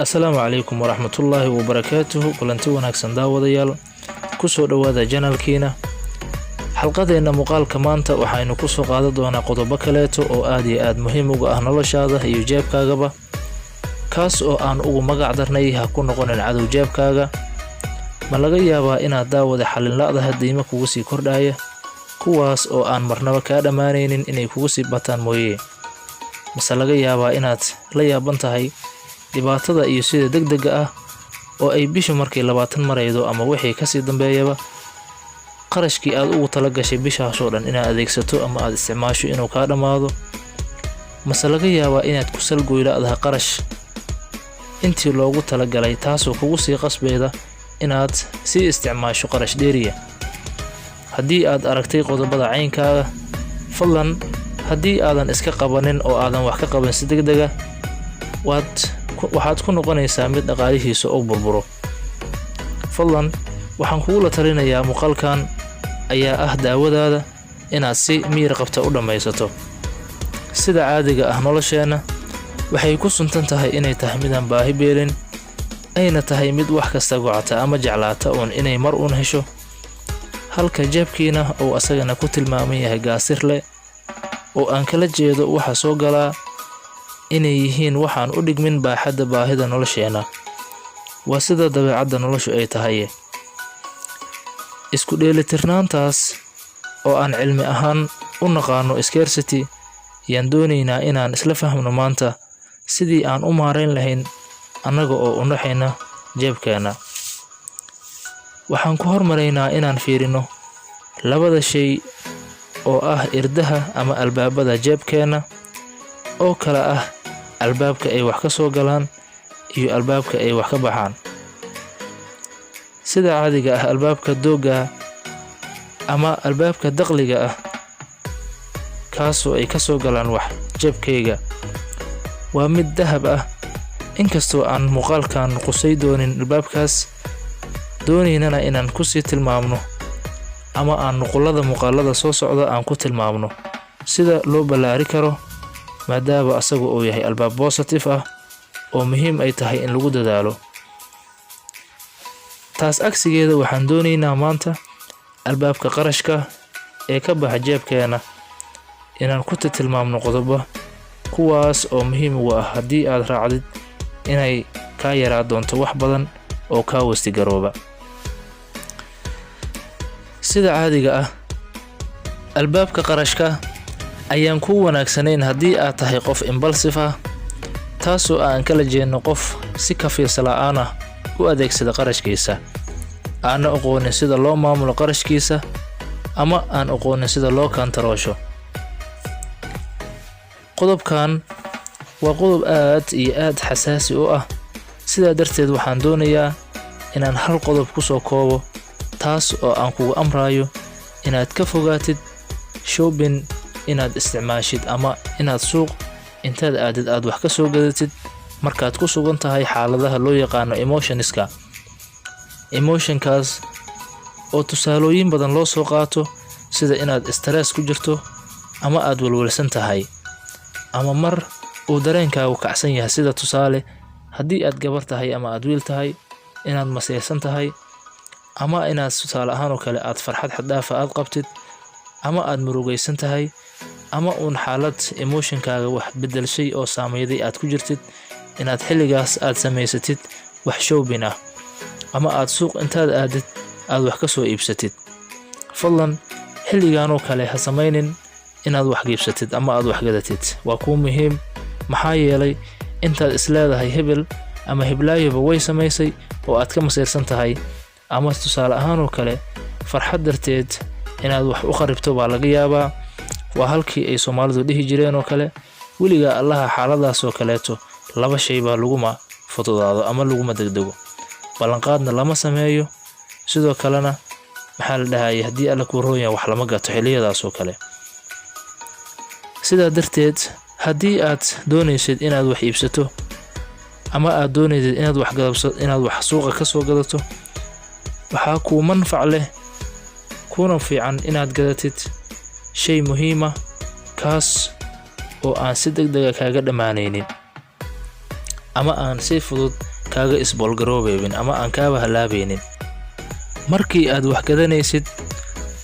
Assalaamu calaykum waraxmatullaahi wabarakaatuhu. Kulanti wanaagsan daawadayaal, ku soo dhawaada channelkiina. Xalqadeena muuqaalka maanta waxaynu ku soo qaadan doonaa qodobo kaleeto oo aad iyo aad muhiim uga ah noloshaada iyo jeebkaagaba, kaas oo aan ugu magac darnay ha ku noqonin cadow jeebkaaga. Ma laga yaabaa inaad daawada xalinlaadaha diimo kugu sii kordhaya, kuwaas oo aan marnaba kaa dhammaanaynin inay kugu sii bataan mooyee. Mase laga yaabaa inaad la yaaban tahay dhibaatada iyo sida degdega ah oo ay bisha markay 20 maraydo ama wixii ka sii dambeeyaba qarashkii aad ugu tala gashay bishaas oo dhan inaad adeegsato ama aad isticmaasho inuu ka dhamaado. Mase laga yaabaa inaad ku salgoylaadaha qarash intii loogu tala galay, taasoo kugu sii qasbeeda inaad sii isticmaasho qarash dheeriya. Haddii aad aragtay qodobada caynkaaga, fadlan haddii aadan iska qabanin oo aadan wax ka qaban si degdega, waxaad ku noqonaysaa mid dhaqaalihiisa oo burburo. Fadlan waxaan kugula talinayaa muuqaalkan ayaa ah daawadaada inaad si miyir qabta u dhammaysato. Sida caadiga ah nolosheena waxay ku suntan tahay inay tahay midaan baahi beelin, ayna tahay mid wax kasta gocata ama jeclaata uun inay mar uun hesho, halka jeebkiina uu asagana ku tilmaaman yahay gaasir leh oo aan kala jeedo waxa soo galaa inay yihiin waxaan u dhigmin baaxadda baahida nolosheena. Waa sida dabeecadda noloshu ay tahay. Isku dheelitirnaantaas oo aan cilmi ahaan u naqaano scarcity yaan doonaynaa inaan isla fahmno maanta sidii aan u maarayn lahayn annaga oo u naxayna jeebkeena. Waxaan ku hormaraynaa inaan fiirino labada shay oo ah irdaha ama albaabada jeebkeena, oo kala ah albaabka ay wax ka soo galaan iyo albaabka ay wax ka baxaan. Sida caadiga ah, albaabka dooga ama albaabka dakhliga ah kaasoo ay ka soo galaan wax jeebkayga waa mid dahab ah. Inkastoo aan muuqaalkan qusay doonin albaabkaas, doonaynana inaan ku sii tilmaamno ama aan nuqulada muuqaalada soo socda aan ku tilmaamno sida loo ballaari karo, maadaama asagu uu yahay albaab positive ah oo muhiim ay tahay in lagu dadaalo. Taas agsigeeda waxaan doonaynaa maanta albaabka qarashka ee ka baxa jeebkeena inaan ku tilmaamno qodobo kuwaas oo muhiim u ah haddii aad raacdid inay ka yaraa doonto wax badan oo ka wasti garooba. Sida caadiga ah, albaabka qarashka ayaan ku wanaagsanayn haddii aad tahay qof impulsive ah, taasoo aan kala jeedno qof si ka fiirsa la'aan ah u adeegsada qarashkiisa, aan aqoonin sida loo maamulo qarashkiisa ama aan aqoonin sida loo kantaroosho. Qodobkan waa qodob aad iyo aad xasaasi u ah, sidaa darteed waxaan doonayaa inaan hal qodob ku soo koobo, taas oo aan kugu amrayo inaad ka fogaatid shopping, inaad isticmaashid ama inaad suuq intaad aadid aad wax ka soo gadatid markaad ku sugan tahay xaaladaha loo yaqaano emotionkaas oo tusaalooyin badan loo soo qaato, sida inaad stress ku jirto ama aad walwalsan tahay, ama mar uu dareenkaagu kacsan yahay. Sida tusaale, haddii aad gabar tahay ama aad wiil tahay, inaad masaysan tahay, ama inaad tusaale ahaan oo kale aad farxad xad dhaafa aad qabtid, ama aad murugaysan tahay, ama uun xaalad emotionkaaga wax bedelshay oo saameeyay aad ku jirtid, inaad xilligaas aad samaysatid wax shopping ah ama aad suuq intaad aadid aad wax ka soo iibsatid. Fadlan xilligan oo kale ha samaynin inaad wax iibsatid ama aad wax gadatid. Waa ku muhiim, maxaa yeelay intaad isleedahay hebel ama heblaayoba way samaysay oo aad ka masaysan tahay, ama tusaale ahaan oo kale farxad darteed inaad wax u qaribto baa laga yaabaa. Waa halkii ay Soomaalidu dhihi jireen oo kale, weligaa allaha xaaladaas oo kaleeto laba shay baa laguma fududaado ama laguma degdego, ballanqaadna lama sameeyo, sidoo kalena maxaa la dhahay haddii alla ku rooya wax lama gato xilliyadaas oo kale. Sidaa darteed, haddii aad doonaysid inaad wax iibsato ama aad doonaysid inaad wax gadabsato, inaad wax suuqa ka soo gadato, waxaa ku manfac leh kuna fiican inaad gadatid shay muhiim ah kaas oo aan si degdeg ah kaaga dhamaanaynin ama aan si fudud kaaga isboolgaroobeyn ama aan kaaba halaabaynin. Markii aad wax gadanaysid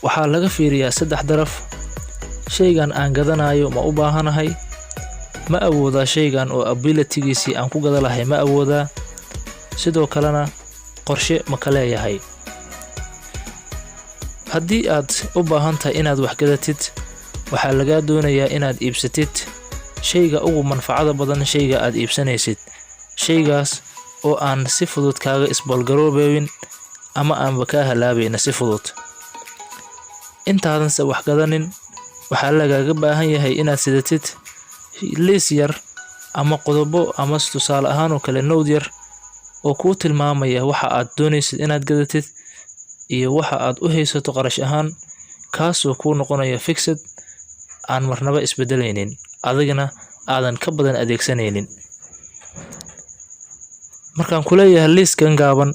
waxaa laga fiiriyaa saddex daraf. Shaygan aan gadanayo ma u baahanahay? Ma awoodaa shaygan oo ability-giisii aan ku gada lahay ma awoodaa? Sidoo kalena qorshe ma ka leeyahay? Haddii aad u baahantahay inaad wax gadatid, waxaa lagaa doonayaa inaad iibsatid shayga ugu manfacada badan shayga aad iibsanaysid. Shaygaas oo aan si fudud kaaga isboolgaroobeyn ama aanba kaa halaabayna si fudud. Intaadan wax gadanin waxaa lagaaga baahan yahay inaad sidatid liis yar ama qodobo ama tusaale ahaan oo kale note yar oo kuu tilmaamaya waxa aad doonaysid inaad gadatid iyo waxa aad u haysato qarash ahaan, kaasoo kuu noqonaya fixed aan marnaba isbedelaynin, adigana aadan ka badan adeegsanaynin. Markaan ku leeyahay liiskan gaaban,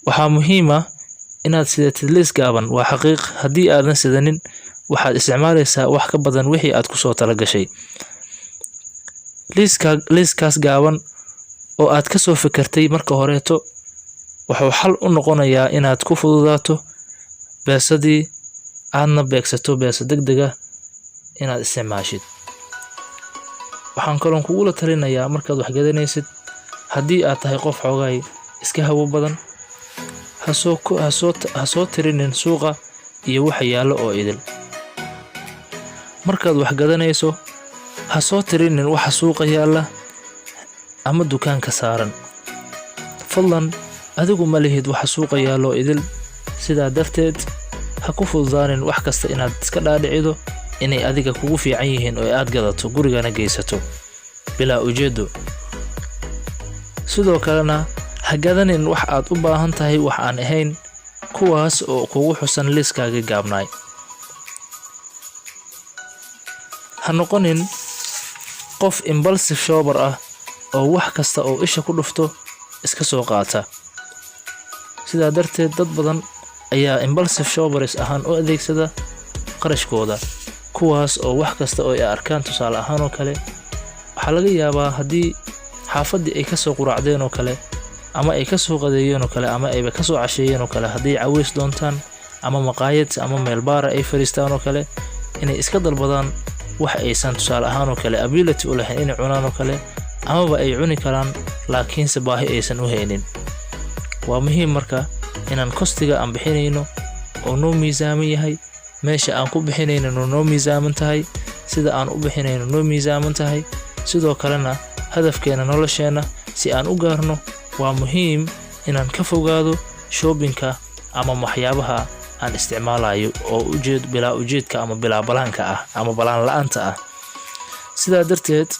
waxaa muhiim ah inaad sidatid liis gaaban. Waa xaqiiq, haddii aadan sidanin waxaad isticmaalaysaa wax ka badan wixii aad ku soo talagashay. Liiskaas gaaban oo aad ka soo fikirtay marka horeeto wuxuu xal u noqonayaa inaad ku fududaato beesadii aadna beegsato beesa degdega inaad isticmaashid. Waxaan kaloo kugula talinayaa markaad wax gadanaysid, haddii aad tahay qof xoogay iska hawo badan, ha soo tirinin suuqa iyo waxa yaalo oo idil. Markaad wax gadanayso ha soo tirinin waxa suuqa yaala ama dukaanka saaran. Fadlan adigu ma lihid waxa suuqa yaalo idil, sidaa darteed ha ku fududaanin wax kasta inaad iska dhaadhicido inay adiga kugu fiican yihiin oo aad gadato gurigana geysato bilaa ujeedo. Sidoo kalena ha gadanin wax aad u baahan tahay wax aan ahayn kuwaas oo kugu xusan liiskaaga gaabnaay. Ha noqonin qof impulsive shopper ah oo wax kasta oo isha ku dhufto iska soo qaata. Sidaa darteed dad badan ayaa impulsive shoppers ahaan u adeegsada qarashkooda, kuwaas oo wax kasta oo ay arkaan tusaale ahaan oo kale waxaa laga yaabaa haddii xaafadii ay ka soo quraacdeen oo kale ama ay ka soo qadeeyeen oo kale ama ayba ka soo casheeyeen oo kale, haddii caweys doontaan ama maqaayad ama meel baar ay fariistaan oo kale, inay iska dalbadaan wax aysan tusaale ahaan oo kale ability u lahayn inay cunaan oo kale, amaba ay cuni karaan laakiinse baahi aysan u haynin. Waa muhiim marka inaan kostiga aan bixinayno oo noo miisaaman yahay, meesha aan ku bixinayno noo miisaaman tahay, sida aan u bixinayno noo miisaaman tahay. Sidoo kalena hadafkeena nolosheena si aan u gaarno waa muhiim inaan ka fogaado shoppingka ama waxyaabaha aan isticmaalayo oo bilaa ujeedka ama bilaa balaanka ah ama balaan la'aanta ah. Sidaa darteed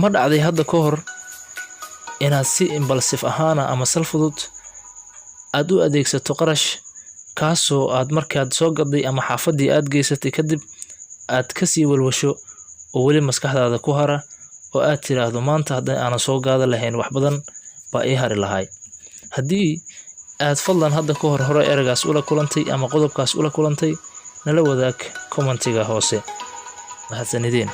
ma dhacday hadda ka hor inaad si impulsive ahaana ama sal fudud aad u adeegsato qarash kaasoo aad markaad soo gaday ama xaafadii aad geysatay kadib aad ka sii walwasho oo weli maskaxdaada ku hara oo aad tiraahdo maanta haddii aanan soo gaada lahayn wax badan baa ii hari lahay. Haddii aad fadlan hadda ka hor eragaas ula kulantay ama qodobkaas ula kulantay, nala wadaag commentiga hoose. Mahadsanideen.